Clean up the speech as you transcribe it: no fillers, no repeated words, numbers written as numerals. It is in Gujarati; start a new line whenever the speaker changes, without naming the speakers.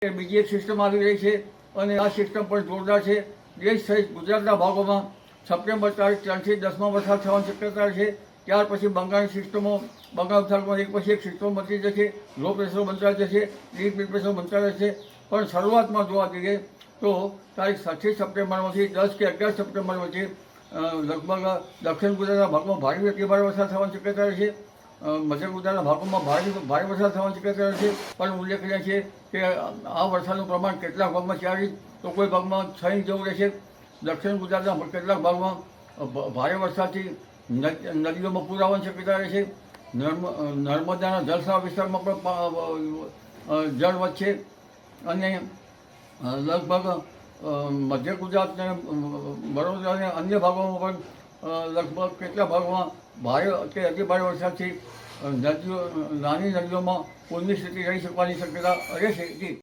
બીજી એક સિસ્ટમ આવી રહી છે અને આ સિસ્ટમ પણ જોરદાર છે. દેશ સહિત ગુજરાતના ભાગોમાં સપ્ટેમ્બર તારીખ 3 થી 10 વરસાદ થવાની શક્યતા છે. ત્યાર પછી બંગાળની સિસ્ટમો, બંગાળ ઉપસાગરમાં એક પછી એક સિસ્ટમ બનતી જશે, લો પ્રેશર બનતા જશે, ડીપ પ્રેશર બનતા રહેશે. પણ શરૂઆતમાં જોવા જઈએ તો તારીખ 7 સપ્ટેમ્બરમાંથી 10 કે 11 સપ્ટેમ્બર વચ્ચે લગભગ દક્ષિણ ગુજરાતના ભાગમાં ભારે અતિભારે વરસાદ થવાની શક્યતા છે. મધ્ય ગુજરાતના ભાગોમાં ભારે વરસાદ થવાની શક્યતા છે. પણ ઉલ્લેખનીય છે કે આ વરસાદનું પ્રમાણ કેટલાક ભાગમાં 4 ઇંચ તો કોઈ ભાગમાં 6 ઇંચ જેવું રહેશે. દક્ષિણ ગુજરાતના કેટલાક ભાગમાં ભારે વરસાદથી નદીઓમાં પૂર આવવાની શક્યતા રહેશે. નર્મદાના જળસ્રાવ વિસ્તારમાં પણ જળ વધશે અને લગભગ મધ્ય ગુજરાત અને વડોદરા અને અન્ય ભાગોમાં પણ લગભગ કેટલાક ભાગોમાં ભારે કે અતિભારે વરસાદથી નદીઓ, નાની નદીઓમાં પૂરની સ્થિતિ રહી શકવાની શક્યતા રહેશે.